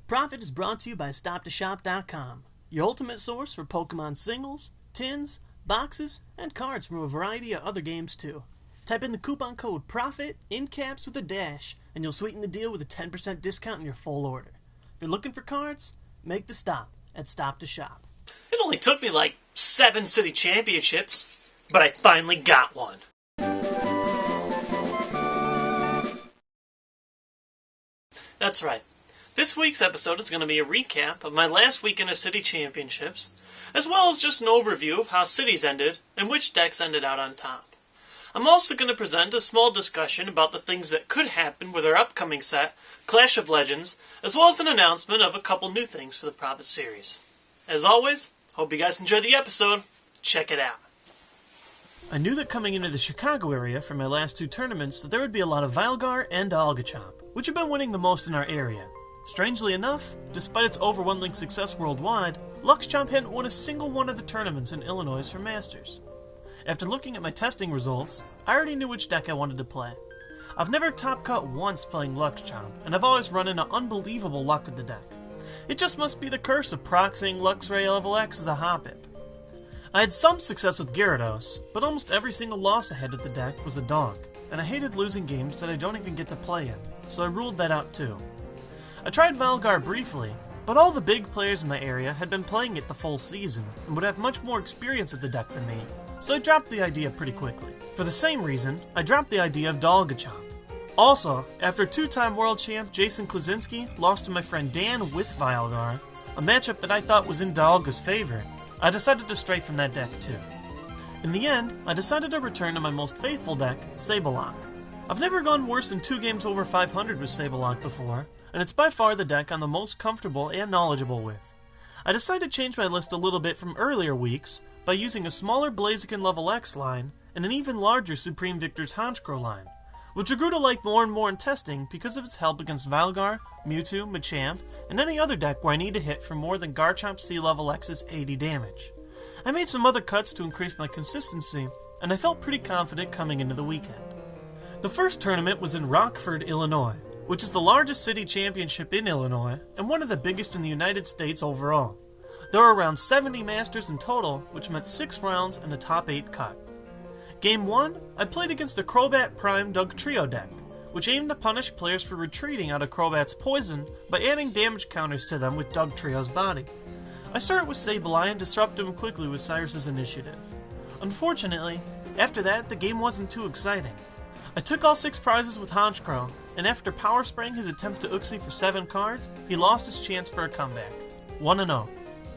Prof-It is brought to you by StopToShop.com, your ultimate source for Pokemon singles, tins, boxes, and cards from a variety of other games too. Type in the coupon code PROFIT in caps with a dash, and you'll sweeten the deal with a 10% discount on your full order. If you're looking for cards, make the stop at Stop to Shop. It only took me like 7 city championships, but I finally got one. That's right. This week's episode is going to be a recap of my last weekend of city championships, as well as just an overview of how cities ended and which decks ended out on top. I'm also going to present a small discussion about the things that could happen with our upcoming set, Clash of Legends, as well as an announcement of a couple new things for the Prof-It series. As always, hope you guys enjoy the episode. Check it out. I knew that coming into the Chicago area for my last two tournaments that there would be a lot of Vilegar and Algachomp, which have been winning the most in our area. Strangely enough, despite its overwhelming success worldwide, Luxchomp hadn't won a single one of the tournaments in Illinois for Masters. After looking at my testing results, I already knew which deck I wanted to play. I've never top cut once playing Luxchomp, and I've always run into unbelievable luck with the deck. It just must be the curse of proxying Luxray level X as a Hoppip. I had some success with Gyarados, but almost every single loss I had with the deck was a dog, and I hated losing games that I don't even get to play in, so I ruled that out too. I tried Vilegar briefly, but all the big players in my area had been playing it the full season and would have much more experience with the deck than me, so I dropped the idea pretty quickly. For the same reason, I dropped the idea of Dalgachomp. Also, after two-time world champ Jason Klaczynski lost to my friend Dan with Vilegar, a matchup that I thought was in Dalga's favor, I decided to stray from that deck too. In the end, I decided to return to my most faithful deck, Sableye. I've never gone worse than 2 games over 500 with Sableye before, and it's by far the deck I'm the most comfortable and knowledgeable with. I decided to change my list a little bit from earlier weeks by using a smaller Blaziken level X line and an even larger Supreme Victor's Honchkrow line, which I grew to like more and more in testing because of its help against Vilegar, Mewtwo, Machamp, and any other deck where I need to hit for more than Garchomp C level X's 80 damage. I made some other cuts to increase my consistency, and I felt pretty confident coming into the weekend. The first tournament was in Rockford, Illinois, which is the largest city championship in Illinois and one of the biggest in the United States overall. There were around 70 Masters in total, which meant 6 rounds and a top 8 cut. Game 1, I played against a Crobat Prime Dugtrio deck, which aimed to punish players for retreating out of Crobat's poison by adding damage counters to them with Dugtrio's body. I started with Sableye and disrupted him quickly with Cyrus's initiative. Unfortunately, after that, the game wasn't too exciting. I took all 6 prizes with Honchkrow, and after power spraying his attempt to Uxie for 7 cards, he lost his chance for a comeback. 1-0.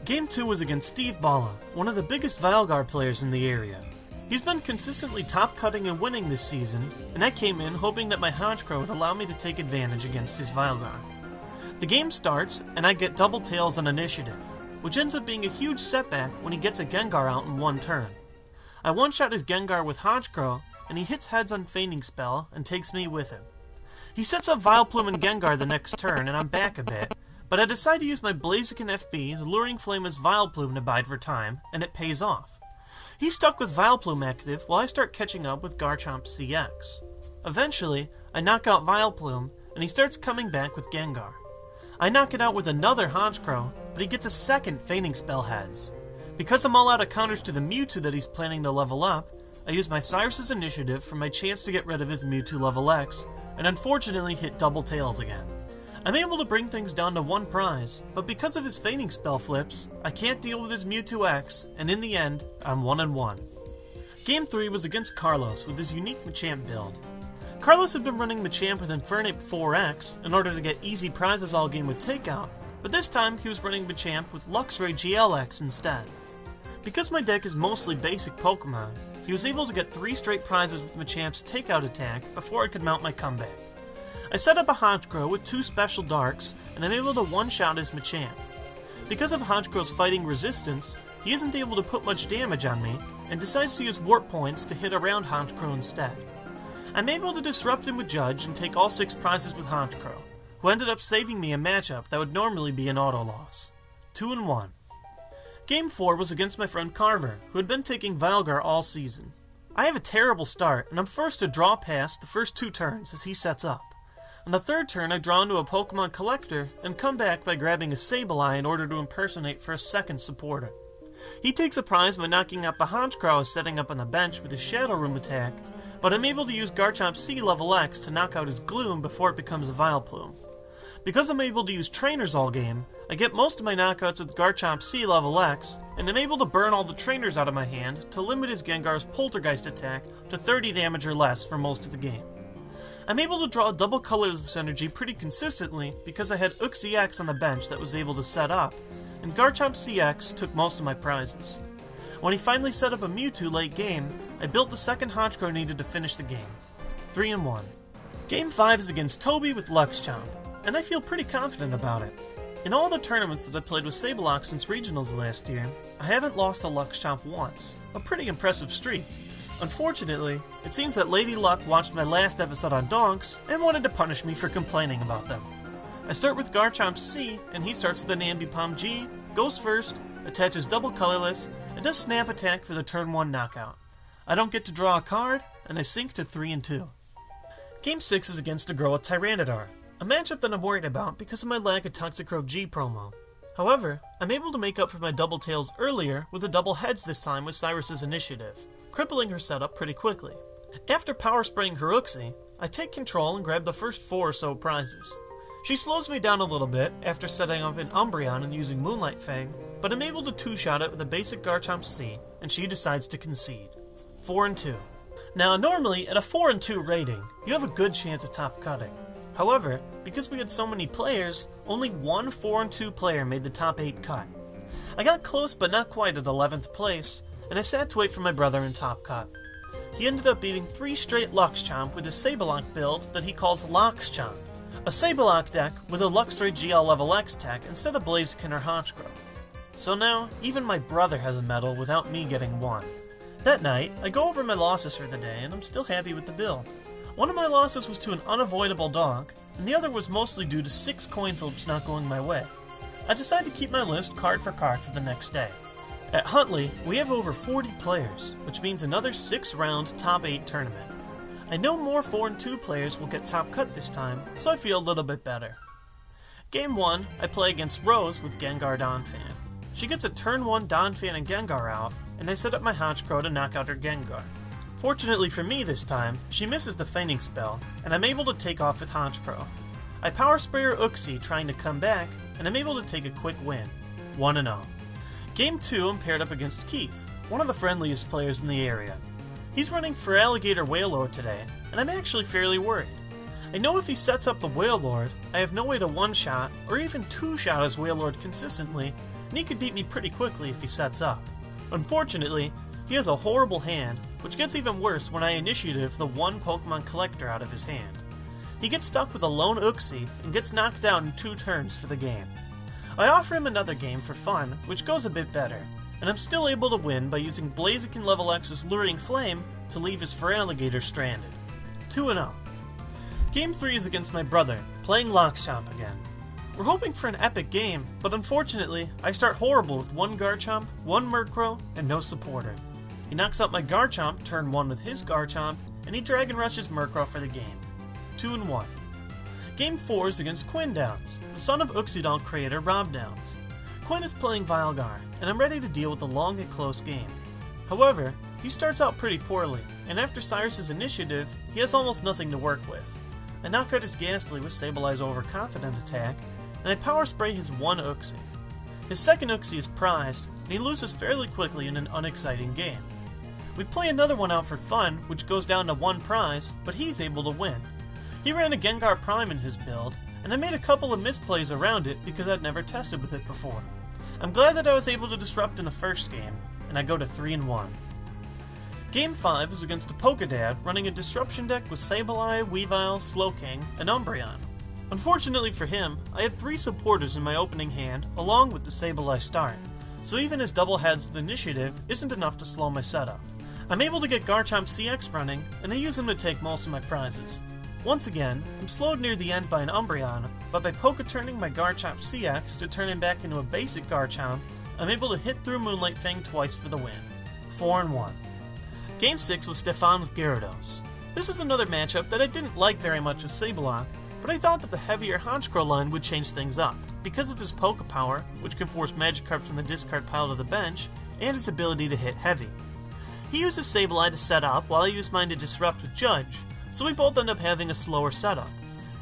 Game 2 was against Steve Balla, one of the biggest Vilegar players in the area. He's been consistently top-cutting and winning this season, and I came in hoping that my Honchkrow would allow me to take advantage against his Vilegar. The game starts, and I get double tails on initiative, which ends up being a huge setback when he gets a Gengar out in one turn. I one-shot his Gengar with Honchkrow, and he hits heads on Feigning Spell and takes me with him. He sets up Vileplume and Gengar the next turn, and I'm back a bit, but I decide to use my Blaziken FB, Luring Flame as Vileplume to bide for time, and it pays off. He's stuck with Vileplume active while I start catching up with Garchomp CX. Eventually, I knock out Vileplume, and he starts coming back with Gengar. I knock it out with another Honchkrow, but he gets a second Feigning Spell heads. Because I'm all out of counters to the Mewtwo that he's planning to level up, I use my Cyrus's initiative for my chance to get rid of his Mewtwo level X, and unfortunately hit double tails again. I'm able to bring things down to 1 prize, but because of his Feigning Spell flips, I can't deal with his Mewtwo X, and in the end, I'm 1-1. Game 3 was against Carlos with his unique Machamp build. Carlos had been running Machamp with Infernape 4X in order to get easy prizes all game with Takeout, but this time he was running Machamp with Luxray GLX instead. Because my deck is mostly basic Pokemon, he was able to get 3 straight prizes with Machamp's Takeout attack before I could mount my comeback. I set up a Honchkrow with 2 special darks, and I'm able to one-shot his Machamp. Because of Honchkrow's fighting resistance, he isn't able to put much damage on me, and decides to use Warp Points to hit around Honchkrow instead. I'm able to disrupt him with Judge and take all 6 prizes with Honchkrow, who ended up saving me a matchup that would normally be an auto loss. 2-1. Game 4 was against my friend Carver, who had been taking Vilegar all season. I have a terrible start, and I'm forced to draw past the first 2 turns as he sets up. On the third turn, I draw into a Pokemon Collector and come back by grabbing a Sableye in order to impersonate for a second supporter. He takes a prize by knocking out the Honchkrow I was setting up on the bench with his Shadow Room attack, but I'm able to use Garchomp C level X to knock out his Gloom before it becomes a Vileplume. Because I'm able to use Trainers all game, I get most of my knockouts with Garchomp C level X, and I'm able to burn all the Trainers out of my hand to limit his Gengar's Poltergeist attack to 30 damage or less for most of the game. I'm able to draw double colorless energy pretty consistently because I had Uxie X on the bench that was able to set up, and Garchomp CX took most of my prizes. When he finally set up a Mewtwo late game, I built the second Honchkrow needed to finish the game. 3-1. Game 5 is against Toby with Luxchomp, and I feel pretty confident about it. In all the tournaments that I played with Sableye since Regionals last year, I haven't lost to Luxchomp once, a pretty impressive streak. Unfortunately, it seems that Lady Luck watched my last episode on Donks and wanted to punish me for complaining about them. I start with Garchomp C, and he starts with an Ambipom G, goes first, attaches double colorless, and does Snap Attack for the turn 1 knockout. I don't get to draw a card, and I sink to 3-2. Game 6 is against a girl with Tyranitar, a matchup that I'm worried about because of my lack of Toxicroak G promo. However, I'm able to make up for my double tails earlier with a double heads this time with Cyrus's initiative, crippling her setup pretty quickly. After power spraying her Uxie, I take control and grab the first 4 or so prizes. She slows me down a little bit after setting up an Umbreon and using Moonlight Fang, but I'm able to two-shot it with a basic Garchomp C, and she decides to concede. 4-2. Now, normally, at a 4-2 rating, you have a good chance of top cutting. However, because we had so many players, only one 4-2 player made the top 8 cut. I got close but not quite at 11th place, and I sat to wait for my brother in top cut. He ended up beating 3 straight Luxchomp with his Sableye build that he calls Loxchomp, a Sableye deck with a Luxray GL level X tech instead of Blaziken or Honchkrow. So now, even my brother has a medal without me getting one. That night, I go over my losses for the day, and I'm still happy with the build. One of my losses was to an unavoidable donk, and the other was mostly due to 6 coin flips not going my way. I decided to keep my list card for the next day. At Huntley, we have over 40 players, which means another 6-round top 8 tournament. I know more 4-2 players will get top cut this time, so I feel a little bit better. Game 1, I play against Rose with Gengar Donphan. She gets a turn 1 Donphan and Gengar out, and I set up my Honchkrow to knock out her Gengar. Fortunately for me this time, she misses the feigning spell, and I'm able to take off with Honchkrow. I power spray her Uxie trying to come back, and I'm able to take a quick win. 1-0. Game 2, I'm paired up against Keith, one of the friendliest players in the area. He's running for Alligator Wailord today, and I'm actually fairly worried. I know if he sets up the Wailord, I have no way to one-shot or even two-shot his Wailord consistently, and he could beat me pretty quickly if he sets up. Unfortunately, he has a horrible hand, which gets even worse when I initiative the one Pokemon Collector out of his hand. He gets stuck with a lone Uxie and gets knocked down in 2 turns for the game. I offer him another game for fun, which goes a bit better, and I'm still able to win by using Blaziken level X's Luring Flame to leave his Feraligatr stranded. 2-0. Game 3 is against my brother, playing Luxchomp again. We're hoping for an epic game, but unfortunately, I start horrible with 1 Garchomp, 1 Murkrow, and no supporter. He knocks out my Garchomp turn 1 with his Garchomp, and he Dragon Rushes Murkrow for the game. 2-1. Game 4 is against Quinn Downs, the son of Uxie creator Rob Downs. Quinn is playing Vilegar, and I'm ready to deal with a long and close game. However, he starts out pretty poorly, and after Cyrus's initiative, he has almost nothing to work with. I knock out his Ghastly with Sableye's overconfident attack, and I power spray his 1 Uxie. His second Uxie is prized, and he loses fairly quickly in an unexciting game. We play another one out for fun, which goes down to 1 prize, but he's able to win. He ran a Gengar Prime in his build, and I made a couple of misplays around it because I'd never tested with it before. I'm glad that I was able to disrupt in the first game, and I go to 3-1. Game 5 is against a Pokedad running a Disruption deck with Sableye, Weavile, Slowking, and Umbreon. Unfortunately for him, I had 3 supporters in my opening hand along with the Sableye start, so even his double heads with initiative isn't enough to slow my setup. I'm able to get Garchomp CX running, and I use him to take most of my prizes. Once again, I'm slowed near the end by an Umbreon, but by Poke-turning my Garchomp CX to turn him back into a basic Garchomp, I'm able to hit through Moonlight Fang twice for the win. 4-1. Game 6 was Stefan with Gyarados. This is another matchup that I didn't like very much with Sableye, but I thought that the heavier Honchkrow line would change things up, because of his Poke Power, which can force Magikarp from the discard pile to the bench, and his ability to hit heavy. He used his Sableye to set up, while I used mine to disrupt with Judge, so we both end up having a slower setup.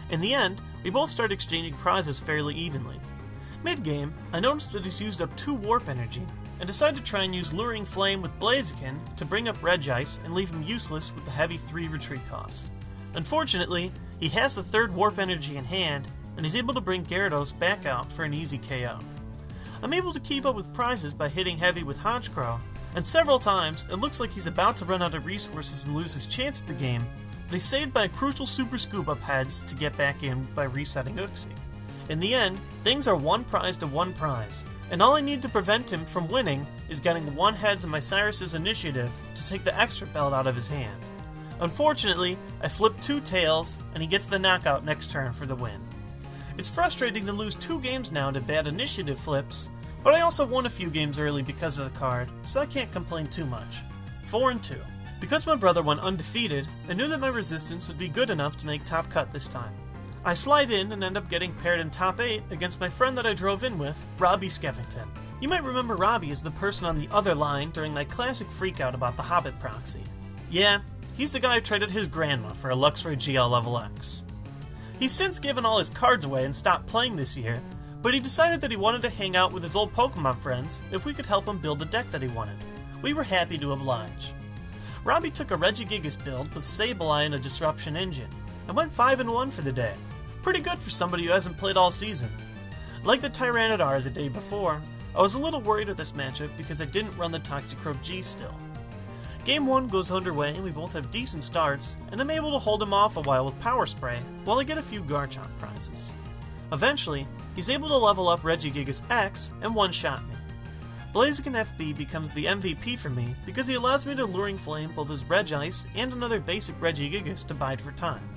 In the end, we both start exchanging prizes fairly evenly. Mid-game, I noticed that he's used up 2 Warp Energy, and decided to try and use Luring Flame with Blaziken to bring up Regice and leave him useless with the heavy 3 retreat cost. Unfortunately, he has the 3rd Warp Energy in hand, and he's able to bring Gyarados back out for an easy KO. I'm able to keep up with prizes by hitting heavy with Honchkrow, and several times it looks like he's about to run out of resources and lose his chance at the game, but he's saved by a crucial Super Scoop Up heads to get back in by resetting Uxie. In the end, things are 1 prize to 1 prize, and all I need to prevent him from winning is getting 1 heads in my Cyrus's initiative to take the extra belt out of his hand. Unfortunately, I flip 2 tails, and he gets the knockout next turn for the win. It's frustrating to lose 2 games now to bad initiative flips, but I also won a few games early because of the card, so I can't complain too much. 4-2. Because my brother went undefeated, I knew that my resistance would be good enough to make top cut this time. I slide in and end up getting paired in top 8 against my friend that I drove in with, Robbie Skevington. You might remember Robbie as the person on the other line during my classic freakout about the Hobbit proxy. Yeah, he's the guy who traded his grandma for a Luxray GL level X. He's since given all his cards away and stopped playing this year, but he decided that he wanted to hang out with his old Pokemon friends if we could help him build the deck that he wanted. We were happy to oblige. Robbie took a Regigigas build with Sableye and a Disruption Engine, and went 5-1 for the day. Pretty good for somebody who hasn't played all season. Like the Tyranitar the day before, I was a little worried with this matchup because I didn't run the Toxicroak G still. Game 1 goes underway and we both have decent starts, and I'm able to hold him off a while with Power Spray while I get a few Garchomp prizes. Eventually, he's able to level up Regigigas X and one-shot me. Blaziken FB becomes the MVP for me because he allows me to Luring Flame both his Regice and another basic Regigigas to bide for time.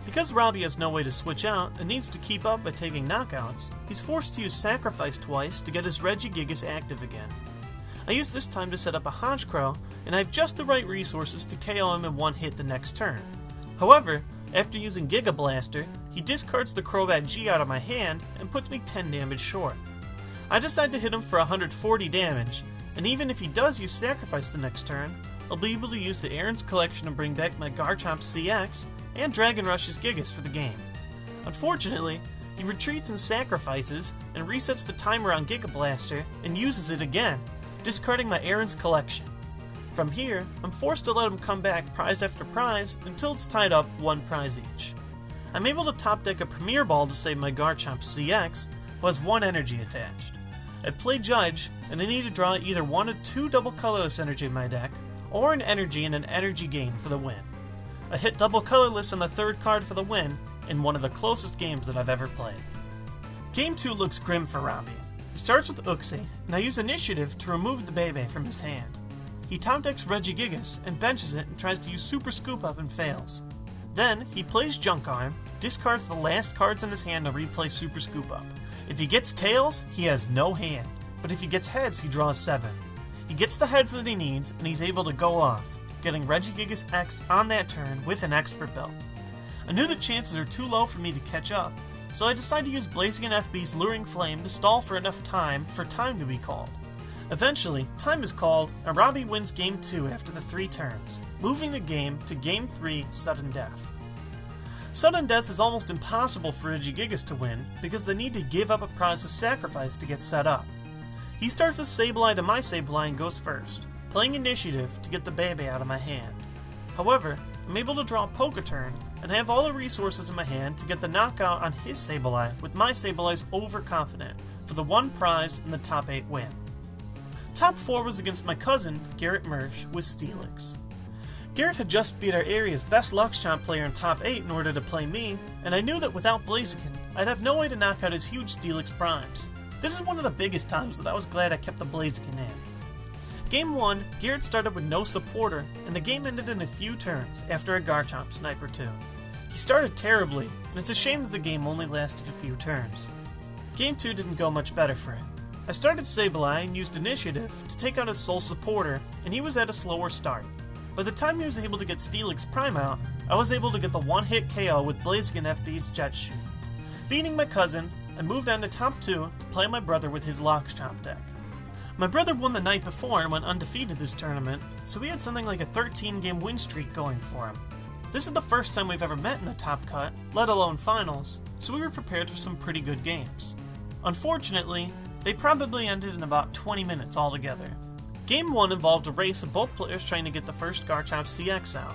Because Robbie has no way to switch out and needs to keep up by taking knockouts, he's forced to use Sacrifice twice to get his Regigigas active again. I use this time to set up a Honchkrow, and I have just the right resources to KO him in 1 hit the next turn. However, after using Giga Blaster, he discards the Crobat G out of my hand and puts me 10 damage short. I decide to hit him for 140 damage, and even if he does use Sacrifice the next turn, I'll be able to use the Aaron's Collection to bring back my Garchomp CX and Dragon Rush's Gigas for the game. Unfortunately, he retreats and sacrifices and resets the timer on Giga Blaster and uses it again, discarding my Aaron's Collection. From here, I'm forced to let him come back prize after prize until it's tied up 1 prize each. I'm able to top deck a Premier Ball to save my Garchomp CX, who has 1 energy attached. I play Judge, and I need to draw either 1 or 2 double colorless energy in my deck, or an energy and an energy gain for the win. I hit double colorless on the 3rd card for the win, in one of the closest games that I've ever played. Game 2 looks grim for Robbie. He starts with Uxie, and I use Initiative to remove the Bebe from his hand. He top decks Regigigas and benches it and tries to use Super Scoop Up and fails. Then, he plays Junk Arm, discards the last cards in his hand to replay Super Scoop Up. If he gets Tails, he has no hand, but if he gets Heads, he draws 7. He gets the Heads that he needs, and he's able to go off, getting Regigigas X on that turn with an Expert Belt. I knew the chances are too low for me to catch up, so I decided to use Blaziken FB's Luring Flame to stall for enough time for time to be called. Eventually, time is called, and Robbie wins Game 2 after the 3 turns, moving the game to Game 3 Sudden Death. Sudden Death is almost impossible for Regigigas to win because they need to give up a prize of sacrifice to get set up. He starts with Sableye to my Sableye and goes first, playing Initiative to get the Bebe out of my hand. However, I'm able to draw a Poke Turn and have all the resources in my hand to get the knockout on his Sableye with my Sableye's Overconfident for the 1 prize in the top 8 win. Top 4 was against my cousin, Garrett Mersch, with Steelix. Garrett had just beat our area's best Luxchomp player in top 8 in order to play me, and I knew that without Blaziken, I'd have no way to knock out his huge Steelix primes. This is one of the biggest times that I was glad I kept the Blaziken in. Game 1, Garrett started with no supporter, and the game ended in a few turns after a Garchomp snipe or 2. He started terribly, and it's a shame that the game only lasted a few turns. Game 2 didn't go much better for him. I started Sableye and used Initiative to take out his sole supporter, and he was at a slower start. By the time he was able to get Steelix Prime out, I was able to get the one-hit KO with Blaziken FB's Jet Shoot. Beating my cousin, I moved on to top 2 to play my brother with his Lockchomp deck. My brother won the night before and went undefeated this tournament, so we had something like a 13-game win streak going for him. This is the first time we've ever met in the top cut, let alone finals, so we were prepared for some pretty good games. Unfortunately, they probably ended in about 20 minutes altogether. Game 1 involved a race of both players trying to get the first Garchomp CX out.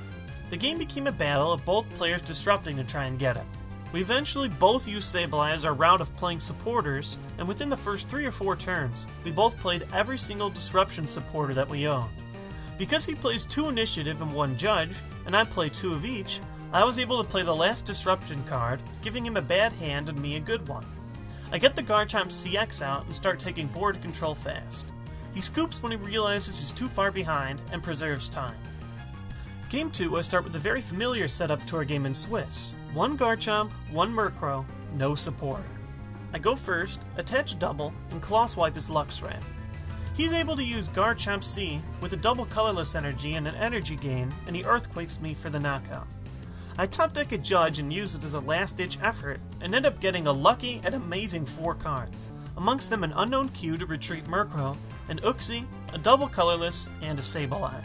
The game became a battle of both players disrupting to try and get it. We eventually both used Sableye as our route of playing supporters, and within the first 3 or 4 turns, we both played every single disruption supporter that we own. Because he plays 2 initiative and 1 judge, and I play 2 of each, I was able to play the last disruption card, giving him a bad hand and me a good one. I get the Garchomp CX out and start taking board control fast. He scoops when he realizes he's too far behind and preserves time. Game 2, I start with a very familiar setup to our game in Swiss. 1 Garchomp, 1 Murkrow, no support. I go first, attach a double, and Coloss Wipe his Luxray. He's able to use Garchomp C with a double colorless energy and an energy gain, and he Earthquakes me for the knockout. I top deck a Judge and use it as a last-ditch effort, and end up getting a lucky and amazing 4 cards. Amongst them an Unknown Q to retreat Murkrow, an Uxie, a double colorless, and a Sableye.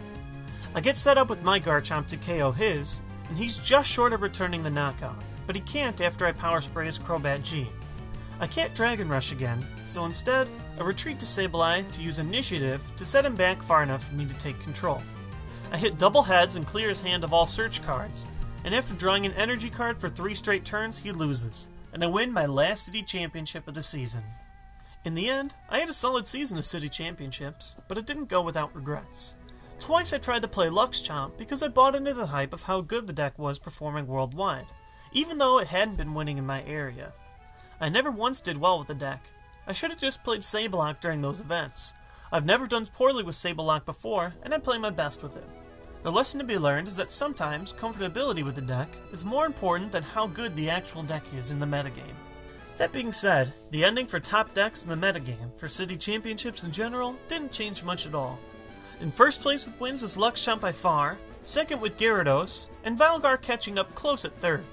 I get set up with my Garchomp to KO his, and he's just short of returning the knockout, but he can't after I Power Spray his Crobat G. I can't Dragon Rush again, so instead, I retreat to Sableye to use Initiative to set him back far enough for me to take control. I hit double heads and clear his hand of all search cards, and after drawing an energy card for 3 straight turns, he loses, and I win my last city championship of the season. In the end, I had a solid season of city championships, but it didn't go without regrets. Twice I tried to play Luxchomp because I bought into the hype of how good the deck was performing worldwide, even though it hadn't been winning in my area. I never once did well with the deck. I should have just played Sableye during those events. I've never done poorly with Sableye before, and I play my best with it. The lesson to be learned is that sometimes comfortability with the deck is more important than how good the actual deck is in the metagame. That being said, the ending for top decks in the metagame for city championships in general didn't change much at all. In first place with wins is Luxchomp by far, second with Gyarados, and Valgar catching up close at third.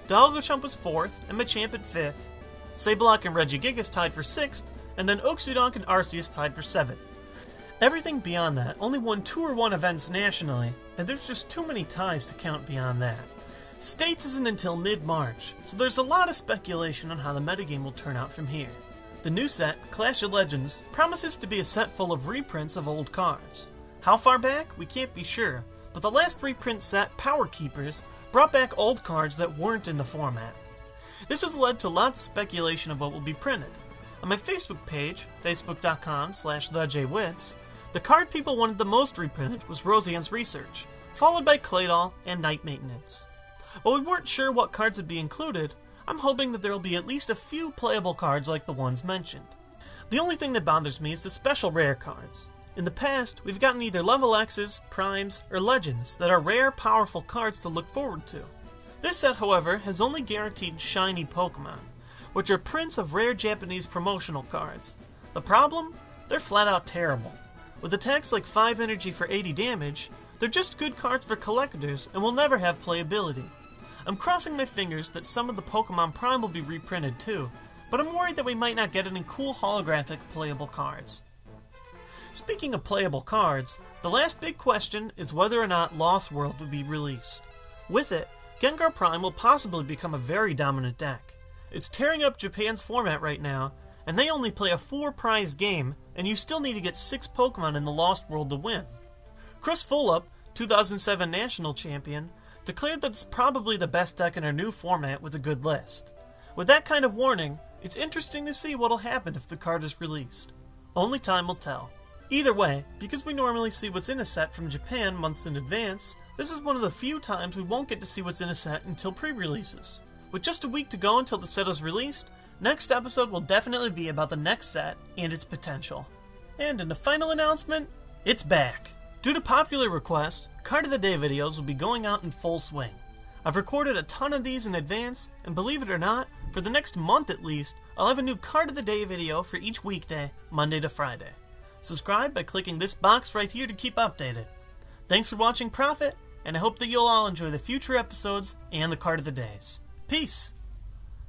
Dialgachomp was 4th, and Machamp at 5th. Sableye and Regigigas tied for 6th, and then Uxodonk and Arceus tied for 7th. Everything beyond that only won 2 or 1 events nationally, and there's just too many ties to count beyond that. States isn't until mid-March, so there's a lot of speculation on how the metagame will turn out from here. The new set, Clash of Legends, promises to be a set full of reprints of old cards. How far back? We can't be sure, but the last reprint set, Power Keepers, brought back old cards that weren't in the format. This has led to lots of speculation of what will be printed. On my Facebook page, facebook.com/thejwits, the card people wanted the most reprinted was Roseanne's Research, followed by Claydol and Night Maintenance. While we weren't sure what cards would be included, I'm hoping that there will be at least a few playable cards like the ones mentioned. The only thing that bothers me is the special rare cards. In the past, we've gotten either Level X's, Primes, or Legends that are rare, powerful cards to look forward to. This set, however, has only guaranteed shiny Pokemon, which are prints of rare Japanese promotional cards. The problem? They're flat out terrible. With attacks like 5 energy for 80 damage, they're just good cards for collectors and will never have playability. I'm crossing my fingers that some of the Pokemon Prime will be reprinted too, but I'm worried that we might not get any cool holographic playable cards. Speaking of playable cards, the last big question is whether or not Lost World will be released. With it, Gengar Prime will possibly become a very dominant deck. It's tearing up Japan's format right now, and they only play a 4-prize game, and you still need to get 6 Pokemon in the Lost World to win. Chris Fulop, 2007 National Champion, declared that it's probably the best deck in our new format with a good list. With that kind of warning, it's interesting to see what'll happen if the card is released. Only time will tell. Either way, because we normally see what's in a set from Japan months in advance, this is one of the few times we won't get to see what's in a set until pre-releases. With just a week to go until the set is released, next episode will definitely be about the next set and its potential. And in the final announcement, it's back! Due to popular request, Card of the Day videos will be going out in full swing. I've recorded a ton of these in advance, and believe it or not, for the next month at least, I'll have a new Card of the Day video for each weekday, Monday to Friday. Subscribe by clicking this box right here to keep updated. Thanks for watching Prof-It, and I hope that you'll all enjoy the future episodes and the card of the days. Peace!